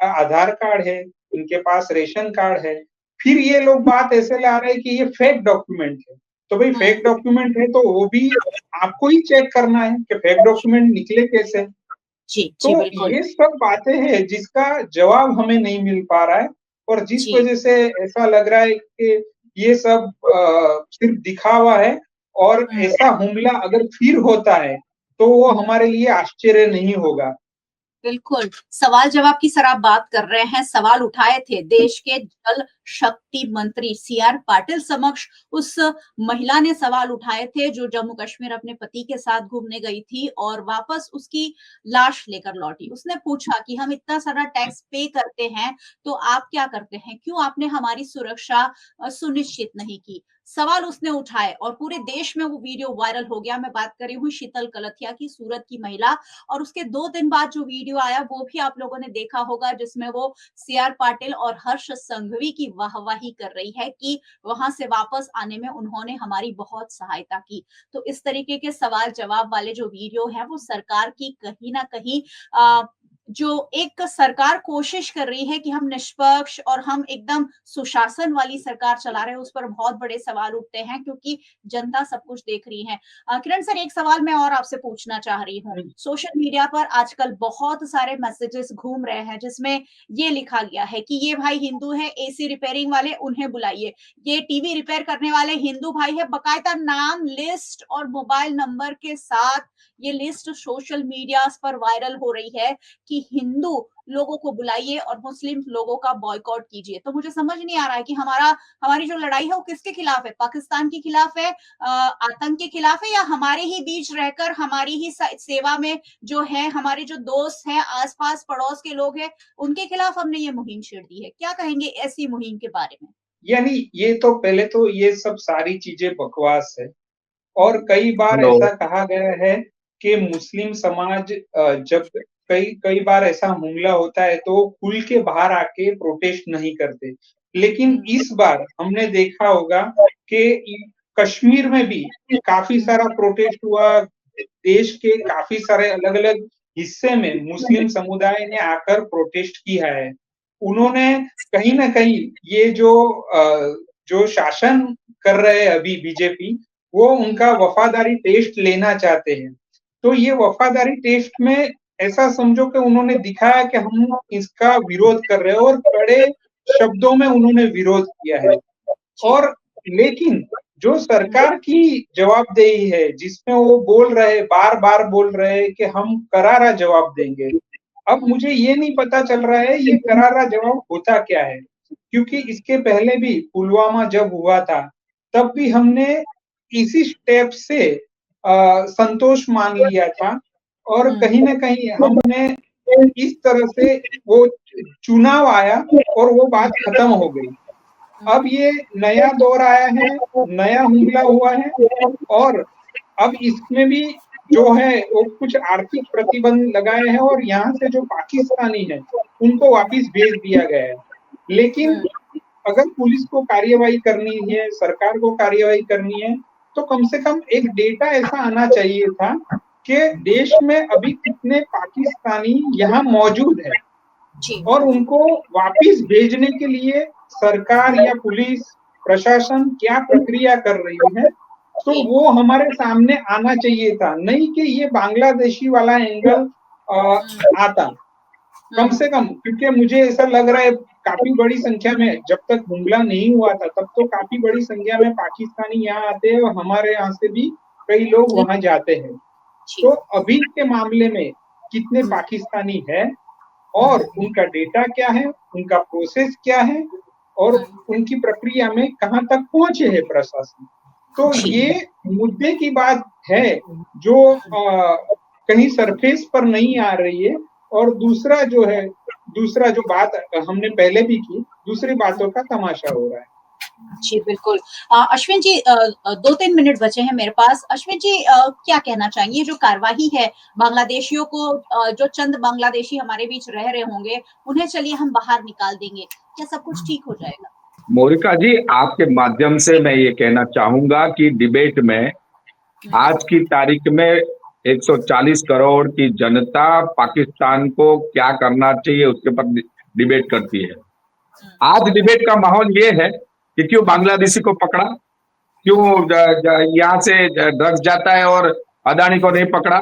आधार कार्ड है, इनके पास रेशन कार्ड है, फिर ये लोग बात ऐसे ला रहे हैं कि ये फेक डॉक्यूमेंट है। तो भाई फेक डॉक्यूमेंट है तो वो भी आपको ही चेक करना है कि फेक डॉक्यूमेंट निकले कैसे। तो ये सब बातें हैं जिसका जवाब हमें नहीं मिल पा रहा है, और जिस वजह से ऐसा लग रहा है कि ये सब सिर्फ दिखावा है। और ऐसा हमला अगर फिर होता है तो वो हमारे लिए आश्चर्य नहीं होगा।
बिल्कुल, सवाल जवाब की सर आप बात कर रहे हैं, सवाल उठाए थे देश के जल शक्ति मंत्री सीआर पाटिल समक्ष। उस महिला ने सवाल उठाए थे जो जम्मू कश्मीर अपने पति के साथ घूमने गई थी और वापस उसकी लाश लेकर लौटी। उसने पूछा कि हम इतना सारा टैक्स पे करते हैं, तो आप क्या करते हैं? क्यों आपने हमारी सुरक्षा सुनिश्चित नहीं की? सवाल उसने उठाए और पूरे देश में वो वीडियो वायरल हो गया। मैं बात कर रही हूँ शीतल कलथिया की, सूरत की महिला। और उसके 2 दिन बाद जो वीडियो आया वो भी आप लोगों ने देखा होगा, जिसमें वो सीआर पाटिल और हर्ष संघवी की वाहवाही कर रही है कि वहां से वापस आने में उन्होंने हमारी बहुत सहायता की। तो इस तरीके के सवाल जवाब वाले जो वीडियो है वो सरकार की कहीं ना कहीं जो एक सरकार कोशिश कर रही है कि हम निष्पक्ष और हम एकदम सुशासन वाली सरकार चला रहे हैं, उस पर बहुत बड़े सवाल उठते हैं क्योंकि जनता सब कुछ देख रही है। किरण सर, एक सवाल मैं और आपसे पूछना चाह रही हूँ। सोशल मीडिया पर आजकल बहुत सारे मैसेजेस घूम रहे हैं जिसमें ये लिखा गया है कि ये भाई हिंदू है, एसी रिपेयरिंग वाले उन्हें बुलाइए, ये टीवी रिपेयर करने वाले हिंदू भाई है, बकायदा नाम, लिस्ट और मोबाइल नंबर के साथ ये लिस्ट सोशल मीडिया पर वायरल हो रही है कि हिंदू लोगों को बुलाइए और मुस्लिम लोगों का बॉयकॉट कीजिए। तो मुझे समझ नहीं आ रहा है कि हमारी जो लड़ाई है वो किसके खिलाफ है? पाकिस्तान के खिलाफ है, आतंक के खिलाफ है, या हमारे ही बीच रहकर हमारी ही सेवा में जो है हमारे जो दोस्त हैं, आसपास पड़ोस के लोग हैं, उनके खिलाफ हमने ये मुहिम छेड़ दी है? क्या कहेंगे ऐसी मुहिम के बारे में?
यानी ये तो पहले तो ये सब सारी चीजें बकवास है, और कई बार ऐसा कहा गया है कि मुस्लिम समाज जब कई बार ऐसा हमला होता है तो खुल के बाहर आके प्रोटेस्ट नहीं करते, लेकिन इस बार हमने देखा होगा कि कश्मीर में भी काफी सारा प्रोटेस्ट हुआ। देश के काफी सारे अलग अलग हिस्से में मुस्लिम समुदाय ने आकर प्रोटेस्ट किया है। उन्होंने कहीं ना कहीं ये जो शासन कर रहे हैं अभी बीजेपी, वो उनका वफादारी टेस्ट लेना चाहते हैं। तो ये वफादारी टेस्ट में ऐसा समझो कि उन्होंने दिखाया कि हम इसका विरोध कर रहे हैं, और कड़े शब्दों में उन्होंने विरोध किया है। और लेकिन जो सरकार की जवाबदेही है, जिसमें वो बार बार बोल रहे हैं कि हम करारा जवाब देंगे, अब मुझे ये नहीं पता चल रहा है ये करारा जवाब होता क्या है, क्योंकि इसके पहले भी पुलवामा जब हुआ था तब भी हमने इसी स्टेप से संतोष मान लिया था, और कहीं ना कहीं हमने इस तरह से वो चुनाव आया और वो बात खत्म हो गई। अब ये नया दौर आया है, नया हमला हुआ है, और अब इसमें भी जो है वो कुछ आर्थिक प्रतिबंध लगाए हैं, और यहाँ से जो पाकिस्तानी है उनको वापस भेज दिया गया है। लेकिन अगर पुलिस को कार्यवाही करनी है, सरकार को कार्यवाही करनी है, तो कम से कम एक डेटा ऐसा आना चाहिए था कि देश में अभी कितने पाकिस्तानी यहाँ मौजूद है, और उनको वापस भेजने के लिए सरकार या पुलिस प्रशासन क्या प्रक्रिया कर रही है, तो वो हमारे सामने आना चाहिए था, नहीं कि ये बांग्लादेशी वाला एंगल आता कम से कम। क्योंकि मुझे ऐसा लग रहा है काफी बड़ी संख्या में, जब तक हमला नहीं हुआ था तब तो काफी बड़ी संख्या में पाकिस्तानी यहाँ आते हैं, और हमारे यहाँ से भी कई लोग वहां जाते हैं। तो अभी के मामले में कितने पाकिस्तानी है, और उनका डेटा क्या है, उनका प्रोसेस क्या है, और उनकी प्रक्रिया में कहां तक पहुंचे है प्रशासन। तो ये मुद्दे की बात है जो कहीं सरफेस पर नहीं आ रही है। और दूसरा जो बात हमने पहले भी की, दूसरी बातों का तमाशा हो रहा है।
जी बिल्कुल। अश्विन जी, 2-3 मिनट बचे हैं मेरे पास। अश्विन जी, क्या कहना चाहेंगे? जो कार्यवाही है बांग्लादेशियों को, जो चंद बांग्लादेशी हमारे बीच रह रहे होंगे, उन्हें चलिए हम बाहर निकाल देंगे, क्या सब कुछ ठीक हो जाएगा?
मोनिका जी, आपके माध्यम से मैं ये कहना चाहूंगा कि डिबेट में आज की तारीख में 140 करोड़ की जनता पाकिस्तान को क्या करना चाहिए उसके पर डिबेट करती है। आज डिबेट का माहौल ये है कि क्यों बांग्लादेशी को पकड़ा, क्यों यहाँ से ड्रग्स जाता है और अदानी को नहीं पकड़ा।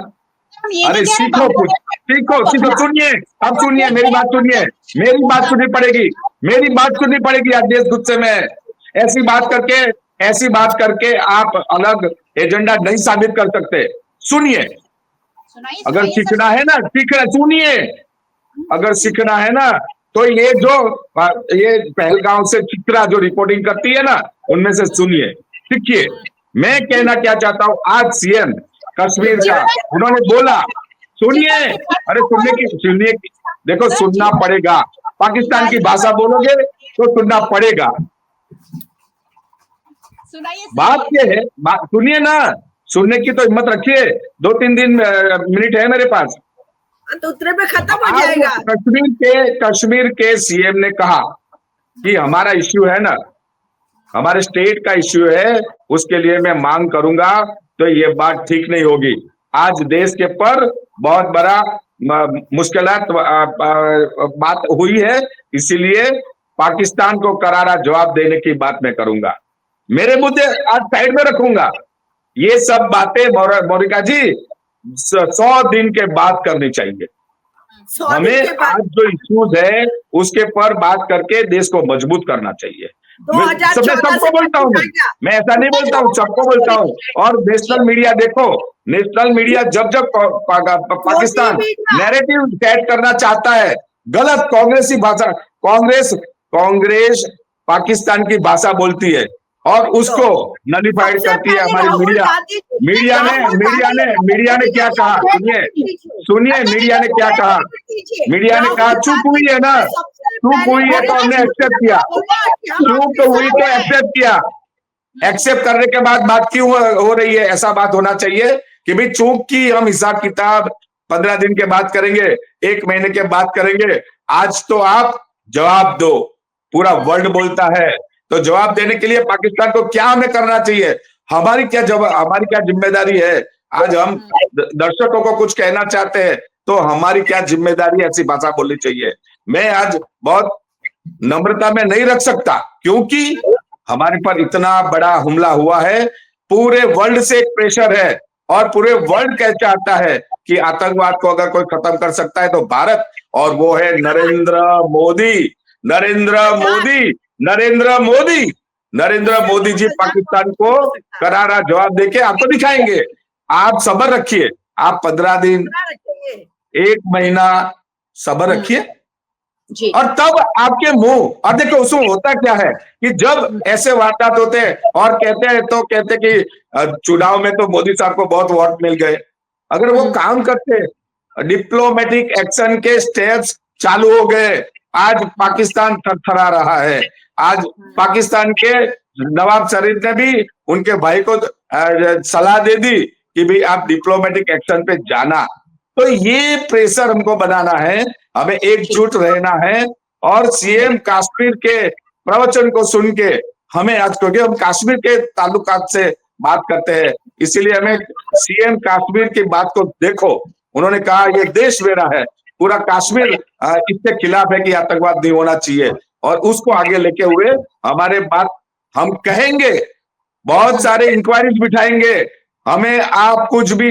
अरे सीखो कुछ, सीखो। सुनिए, अब सुनिए, मेरी बात सुनिए, मेरी बात सुननी पड़ेगी। आज देश गुस्से में ऐसी बात करके आप अलग एजेंडा नहीं साबित कर सकते। सुनिए,
सुनाइए
अगर
सुनाइए सर।
सीखना है ना, सुनिए, अगर सीखना है ना तो ये पहलगांव से चित्रा जो रिपोर्टिंग करती है ना, उनमें से सुनिए, सीखिए। मैं कहना क्या चाहता हूँ, आज सीएम कश्मीर
जी
का
बताइए।
उन्होंने बोला,
जी
सुनिए,
सर, त्रिपाठी
अरे
को
सुनने
फॉलो
की
कीजिए
सुनिए, देखो
सर
सुनना
जी।
पड़ेगा, पाकिस्तान की भाषा
त्रिपाठी
बोलोगे तो सुनना पड़ेगा।
सुनाइए सर
बात
प्लीज।
ये है, बात सुनिए ना, सुनने की तो हिम्मत रखिए, 2-3 मिनट है मेरे पास।
तो उतने में खत्म हो
आज
जाएगा।
कश्मीर के सीएम ने कहा कि हमारा इश्यू है ना, हमारे स्टेट का इश्यू है, उसके लिए मैं मांग करूंगा, तो ये बात ठीक नहीं होगी। आज देश के पर बहुत बड़ा मुश्किलात बात हुई है, इसीलिए पाकिस्तान को करारा जवाब देने की बात मैं करूंगा, मेरे मुद्दे आज साइड में रखूंगा। ये सब बातें मोनिका जी 100 दिन के बाद करनी चाहिए।
100 दिन
हमें
के बाद
आज जो इश्यूज है उसके पर बात करके देश को मजबूत करना चाहिए। मैं
2014
सबको
से
बोलता हूँ, मैं ऐसा नहीं बोलता हूँ, सबको बोलता हूँ। और नेशनल मीडिया देखो, नेशनल मीडिया जब जब पाकिस्तान नैरेटिव सेट करना चाहता है, गलत कांग्रेसी भाषा, कांग्रेस पाकिस्तान की भाषा बोलती है और उसको नलिफाइड
सबसे
करती है
पहले
हमारी
राहुल
मीडिया।
गांधी जी ने
मीडिया ने
राहुल
मीडिया
गांधी
ने मीडिया ने क्या कहा, सुनिए सुनिए, मीडिया ने क्या कहा, मीडिया ने कहा चुप हुई है ना, चुप हुई है तो हमने एक्सेप्ट किया, चुप हुई तो एक्सेप्ट किया, एक्सेप्ट करने के बाद बात क्यों हो रही है? ऐसा बात होना चाहिए कि भाई चूक की हम हिसाब किताब 15 दिन के बाद करेंगे, 1 महीने के बाद करेंगे, आज तो आप जवाब दो। पूरा वर्ल्ड बोलता है, तो जवाब देने के लिए पाकिस्तान को क्या हमें करना चाहिए, हमारी क्या जिम्मेदारी है? आज हम दर्शकों को कुछ कहना चाहते हैं तो हमारी क्या जिम्मेदारी है, ऐसी भाषा बोलनी चाहिए। मैं आज बहुत नम्रता में नहीं रख सकता, क्योंकि हमारे पर इतना बड़ा हमला हुआ है, पूरे वर्ल्ड से एक प्रेशर है और पूरे वर्ल्ड कह चाहता है कि आतंकवाद को अगर कोई खत्म कर सकता है तो भारत, और वो है नरेंद्र मोदी। नरेंद्र मोदी नरेंद्र मोदी नरेंद्र मोदी जी पाकिस्तान को करारा जवाब देके आपको दिखाएंगे। आप सब्र रखिए, आप 15 दिन 1 महीना सब्र रखिए,
जी
और तब आपके मुंह, और देखो उसमें होता क्या है कि जब ऐसे वारदात होते हैं और कहते कि चुनाव में तो मोदी साहब को बहुत वोट मिल गए, अगर वो काम करते, डिप्लोमेटिक एक्शन के स्टेप्स चालू हो गए, आज पाकिस्तान थरथरा रहा है। आज पाकिस्तान के नवाब शरीफ ने भी उनके भाई को सलाह दे दी कि भाई आप डिप्लोमेटिक एक्शन पे जाना। तो ये प्रेशर हमको बनाना है, हमें एकजुट रहना है, और सीएम कश्मीर के प्रवचन को सुन के हमें आज, क्योंकि हम कश्मीर के ताल्लुकात से बात करते हैं, इसीलिए हमें सीएम कश्मीर की बात को देखो, उन्होंने कहा ये देश मेरा है, पूरा कश्मीर इसके खिलाफ है कि आतंकवाद नहीं होना चाहिए, और उसको आगे लेके हुए हमारे बात हम कहेंगे, बहुत सारे इंक्वायरीज बिठाएंगे, हमें आप कुछ भी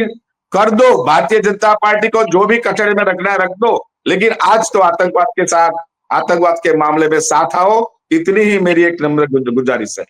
कर दो, भारतीय जनता पार्टी को जो भी कचरे में रखना है रख दो, लेकिन आज तो आतंकवाद के मामले में साथ आओ, इतनी ही मेरी एक नम्र गुजारिश है।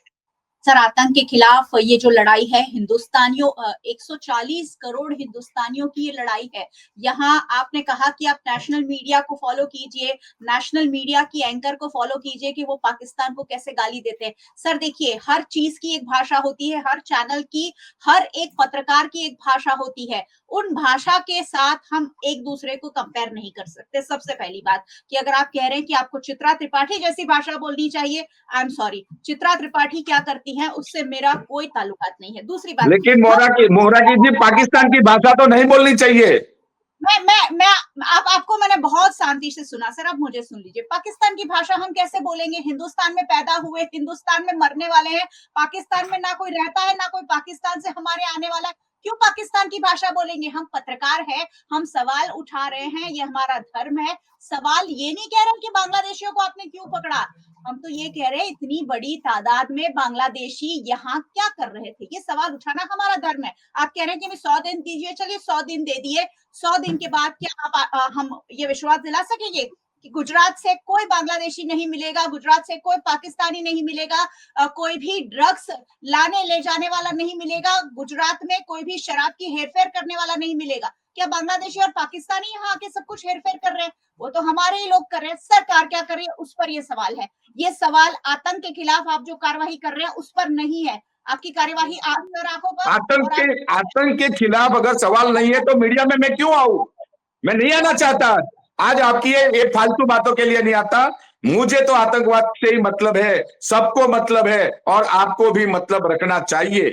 सर, आतंक के खिलाफ ये जो लड़ाई है, हिंदुस्तानियों 140 करोड़ हिंदुस्तानियों की ये लड़ाई है। यहाँ आपने कहा कि आप नेशनल मीडिया को फॉलो कीजिए, नेशनल मीडिया की एंकर को फॉलो कीजिए कि वो पाकिस्तान को कैसे गाली देते हैं। सर देखिए, हर चीज की एक भाषा होती है, हर चैनल की, हर एक पत्रकार की एक भाषा होती है। उन भाषा के साथ हम एक दूसरे को कंपेयर नहीं कर सकते। सबसे पहली बात कि अगर आप कह रहे हैं कि आपको चित्रा त्रिपाठी जैसी भाषा बोलनी चाहिए, I am sorry, Chitra Tripathi क्या करती हैं उससे मेरा कोई ताल्लुकात नहीं है। दूसरी बात,
लेकिन मोहरा की जी, पाकिस्तान की भाषा तो नहीं बोलनी चाहिए।
मैं आपको मैंने बहुत शांति से सुना सर, अब मुझे सुन लीजिए। पाकिस्तान की भाषा हम कैसे बोलेंगे? हिंदुस्तान में पैदा हुए, हिंदुस्तान में मरने वाले हैं, पाकिस्तान में ना कोई रहता है ना कोई पाकिस्तान से हमारे आने वाला है, क्यों पाकिस्तान की भाषा बोलेंगे? हम पत्रकार हैं, हम सवाल उठा रहे हैं, ये हमारा धर्म है। सवाल ये नहीं कह रहे कि बांग्लादेशियों को आपने क्यों पकड़ा, हम तो ये कह रहे हैं इतनी बड़ी तादाद में बांग्लादेशी यहाँ क्या कर रहे थे, ये सवाल उठाना हमारा धर्म है। आप कह रहे हैं कि हमें 100 दिन दीजिए, चलिए 100 दिन दे दिए, 100 दिन के बाद क्या आप हम ये विश्वास दिला सकेंगे कि गुजरात से कोई बांग्लादेशी नहीं मिलेगा, गुजरात से कोई पाकिस्तानी नहीं मिलेगा, कोई भी ड्रग्स लाने ले जाने वाला नहीं मिलेगा, गुजरात में कोई भी शराब की हेरफेर करने वाला नहीं मिलेगा। क्या बांग्लादेशी और पाकिस्तानी यहाँ आके सब कुछ हेरफेर कर रहे हैं? वो तो हमारे ही लोग कर रहे हैं। सरकार क्या कर रही है उस पर ये सवाल है। ये सवाल आतंक के खिलाफ आप जो कार्रवाई कर रहे हैं उस पर नहीं है। आपकी कार्यवाही आंखों पर
आतंक के खिलाफ अगर सवाल नहीं है तो मीडिया में मैं क्यों आऊं? मैं नहीं आना चाहता। आज आपकी ये फालतू बातों के लिए नहीं आता। मुझे तो आतंकवाद से ही मतलब है, सबको मतलब है, और आपको भी मतलब रखना चाहिए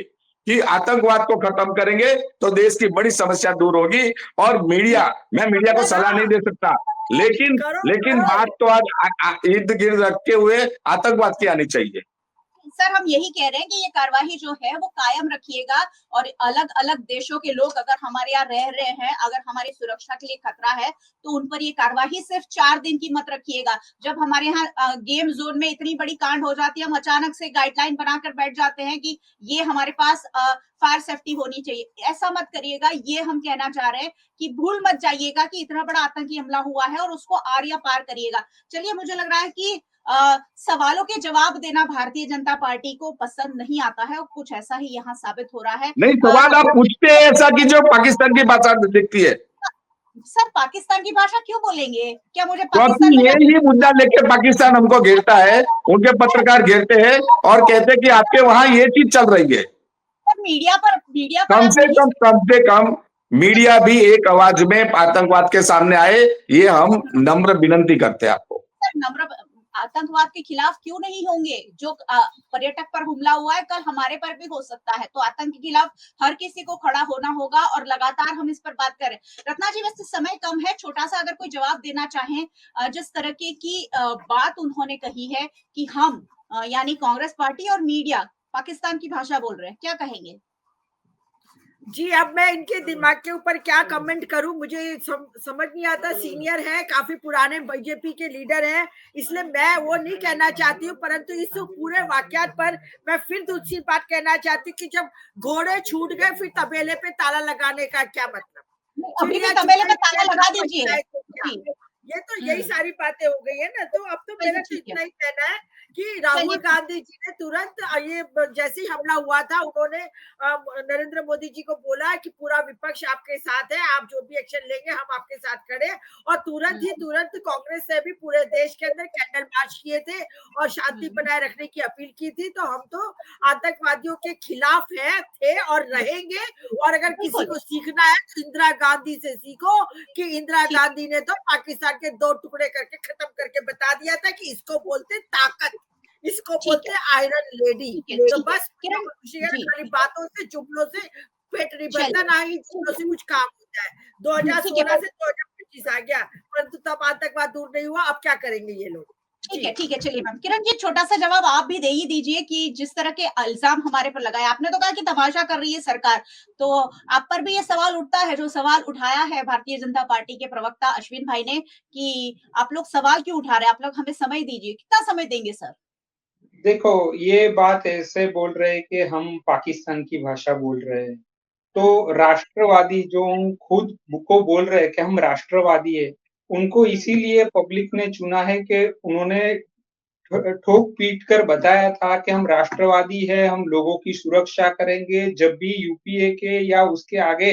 कि आतंकवाद को खत्म करेंगे तो देश की बड़ी समस्या दूर होगी। और मैं मीडिया को सलाह नहीं दे सकता, लेकिन बात तो आज इर्द गिर्द रखे हुए आतंकवाद की आनी चाहिए।
सर हम यही कह रहे हैं कि ये कार्यवाही जो है वो कायम रखिएगा, और अलग अलग देशों के लोग अगर हमारे यहाँ रह रहे हैं, अगर हमारी सुरक्षा के लिए खतरा है तो उन पर ये कार्यवाही सिर्फ 4 दिन की मत रखिएगा। जब हमारे यहाँ गेम जोन में इतनी बड़ी कांड हो जाती है, हम अचानक से गाइडलाइन बनाकर बैठ जाते हैं कि ये हमारे पास फायर सेफ्टी होनी चाहिए। ऐसा मत करिएगा। ये हम कहना चाह रहे हैं कि भूल मत जाइएगा कि इतना बड़ा आतंकी हमला हुआ है और उसको आर या पार करिएगा। चलिए, मुझे लग रहा है कि सवालों के जवाब देना भारतीय जनता पार्टी को पसंद नहीं आता है, और कुछ ऐसा ही यहाँ साबित हो रहा है।
नहीं, सवाल आप पूछते हैं ऐसा कि जो पाकिस्तान की भाषा दिखती है।
सर पाकिस्तान की भाषा क्यों बोलेंगे? क्या मुझे
पाकिस्तान में यही मुद्दा लेके पाकिस्तान हमको घेरता है, उनके पत्रकार घेरते हैं और कहते हैं कि आपके वहां ये चीज चल रही है।
मीडिया पर
कम से कम मीडिया भी एक आवाज में आतंकवाद के सामने आए, ये हम नम्र विनती करते हैं आपको।
नम्र आतंकवाद के खिलाफ क्यों नहीं होंगे? जो पर्यटक पर हमला हुआ है कल हमारे पर भी हो सकता है, तो आतंक के खिलाफ हर किसी को खड़ा होना होगा, और लगातार हम इस पर बात करें। रत्ना जी, वैसे समय कम है, छोटा सा अगर कोई जवाब देना चाहें, जिस तरह की बात उन्होंने कही है कि हम यानी कांग्रेस पार्टी और मीडिया पाकिस्तान की भाषा बोल रहे हैं, क्या कहेंगे?
जी, अब मैं इनके दिमाग के ऊपर क्या कमेंट करूं, मुझे समझ नहीं आता। सीनियर है, काफी पुराने बीजेपी के लीडर हैं, इसलिए मैं वो नहीं कहना चाहती हूँ, परंतु इस पूरे वाकयात पर मैं फिर दूसरी बात कहना चाहती हूँ कि जब घोड़े छूट गए फिर तबेले पे ताला लगाने का क्या मतलब?
अभी भी तबेले पे ताला लगा दीजिए।
ये तो यही सारी बातें हो गई है ना। तो अब तो मेरा तो इतना ही कहना है कि राहुल गांधी जी ने तुरंत ये जैसे ही हमला हुआ था, उन्होंने नरेंद्र मोदी जी को बोला कि पूरा विपक्ष आपके साथ है, आप जो भी एक्शन लेंगे हम आपके साथ खड़े। और तुरंत कांग्रेस ने भी पूरे देश के अंदर कैंडल मार्च किए थे और शांति बनाए रखने की अपील की थी। तो हम तो आतंकवादियों के खिलाफ थे और रहेंगे। और अगर किसी को सीखना है तो इंदिरा गांधी से सीखो कि इंदिरा गांधी ने तो पाकिस्तान के 2 टुकड़े करके खत्म करके बता दिया था कि इसको बोलते ताकत, इसको बोलते आयरन लेडी। तो बस खाली बातों से, जुमलों से पेट नहीं भरता, ना ही जुमलों से कुछ काम होता है। 2016 से 2025 आ गया, परंतु तब आतंकवाद दूर नहीं हुआ। अब क्या करेंगे ये लोग?
ठीक है, चलिए मैम। किरण जी, छोटा सा जवाब आप भी दे ही दीजिए कि जिस तरह के इल्जाम हमारे पर लगाए, आपने तो कहा कि तमाशा कर रही है सरकार, तो आप पर भी ये सवाल उठता है, जो सवाल उठाया है भारतीय जनता पार्टी के प्रवक्ता अश्विन भाई ने, कि आप लोग सवाल क्यों उठा रहे हैं, आप लोग हमें समय दीजिए। कितना समय देंगे सर?
देखो, ये बात ऐसे बोल रहे हैं कि हम पाकिस्तान की भाषा बोल रहे हैं, तो राष्ट्रवादी जो खुद को बोल रहे हैं कि हम राष्ट्रवादी है, उनको इसीलिए पब्लिक ने चुना है कि उन्होंने ठोक पीट कर बताया था कि हम राष्ट्रवादी है, हम लोगों की सुरक्षा करेंगे। जब भी यूपीए के या उसके आगे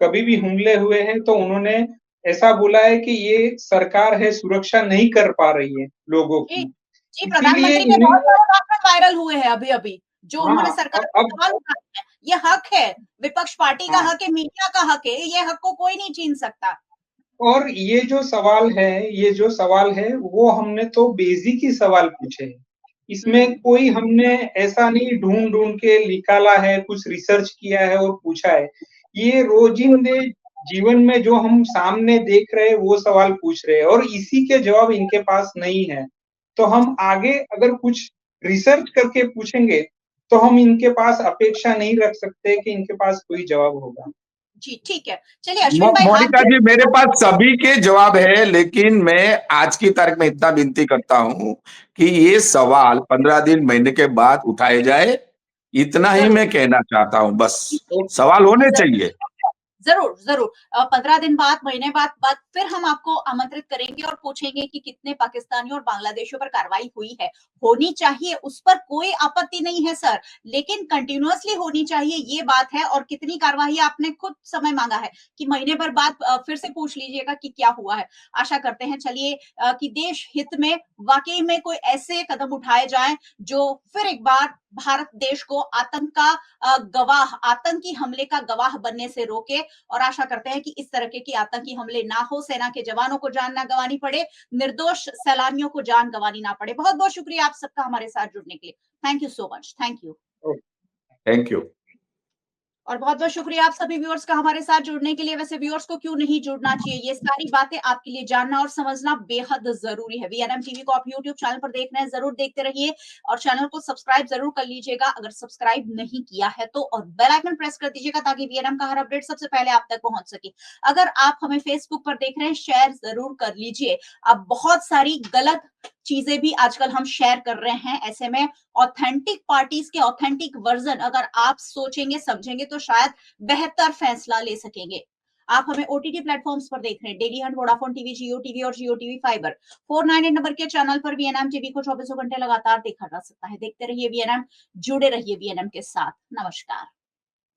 कभी भी हमले हुए हैं तो उन्होंने ऐसा बोला है कि ये सरकार है सुरक्षा नहीं कर पा रही है लोगों की।
जी, प्रधानमंत्री के बहुत सारे भाषण वायरल हुए हैं अभी जो उन्होंने सरकार पर सवाल उठाया है। ये हक है, विपक्ष पार्टी का हक है, मीडिया का हक है, ये हक को कोई नहीं छीन सकता।
और ये जो सवाल है वो हमने तो बेसिक ही सवाल पूछे हैं। इसमें कोई हमने ऐसा नहीं ढूंढ के निकाला है, कुछ रिसर्च किया है और पूछा है। ये रोजिंदे जीवन में जो हम सामने देख रहे हैं वो सवाल पूछ रहे हैं, और इसी के जवाब इनके पास नहीं है। तो हम आगे अगर कुछ रिसर्च करके पूछेंगे तो हम इनके पास अपेक्षा नहीं रख सकते कि इनके पास कोई जवाब होगा।
जी, ठीक है। चलिए अश्विन भाई,
मोनिका जी, मेरे पास सभी के जवाब है, लेकिन मैं आज की तारीख में इतना विनती करता हूं कि ये सवाल 15 दिन, महीने के बाद उठाए जाए। इतना ही मैं कहना चाहता हूं, बस सवाल होने चाहिए।
जरूर जरूर 15 दिन बाद, महीने बाद फिर हम आपको आमंत्रित करेंगे और पूछेंगे कि कितने पाकिस्तानियों और बांग्लादेशियों पर कार्रवाई हुई है। होनी चाहिए, उस पर कोई आपत्ति नहीं है सर, लेकिन कंटिन्यूअसली होनी चाहिए, ये बात है। और कितनी कार्रवाई, आपने खुद समय मांगा है कि महीने भर बाद फिर से पूछ लीजिएगा कि क्या हुआ है। आशा करते हैं चलिए कि देश हित में वाकई में कोई ऐसे कदम उठाए जाएं जो फिर एक बार भारत देश को आतंक का गवाह, आतंकी हमले का गवाह बनने से रोके। और आशा करते हैं कि इस तरह के आतंकी हमले ना हो, सेना के जवानों को जान ना गंवानी पड़े, निर्दोष सैलानियों को जान गंवानी ना पड़े। बहुत बहुत शुक्रिया आप सबका हमारे साथ जुड़ने के लिए। Thank you so much. Thank you.
Thank you.
और बहुत बहुत शुक्रिया आप सभी व्यूअर्स का हमारे साथ जुड़ने के लिए। वैसे व्यूअर्स को क्यों नहीं जुड़ना चाहिए, ये सारी बातें आपके लिए जानना और समझना बेहद जरूरी है। वीएनएम टीवी को आप यूट्यूब चैनल पर देख रहे हैं, जरूर देखते रहिए और चैनल को सब्सक्राइब जरूर कर लीजिएगा अगर सब्सक्राइब नहीं किया है तो, और बेल आइकन प्रेस कर दीजिएगा ताकि वीएनएम का हर अपडेट सबसे पहले आप तक पहुंच सके। अगर आप हमें फेसबुक पर देख रहे हैं, शेयर जरूर कर लीजिए। अब बहुत सारी गलत चीजें भी आजकल हम शेयर कर रहे हैं, ऐसे में ऑथेंटिक पार्टीज के ऑथेंटिक वर्जन अगर आप सोचेंगे समझेंगे तो शायद बेहतर फैसला ले सकेंगे। आप हमें ओटीटी प्लेटफॉर्म्स पर देख रहे हैं, डेली हंट, वोडाफोन टीवी, जियो टीवी और जियो टीवी फाइबर। 498 नंबर के चैनल पर वीएनएम टीवी को 24 घंटे लगातार देखा जा सकता है। देखते रहिए वीएनएम, जुड़े रहिए वीएनएम के साथ। नमस्कार।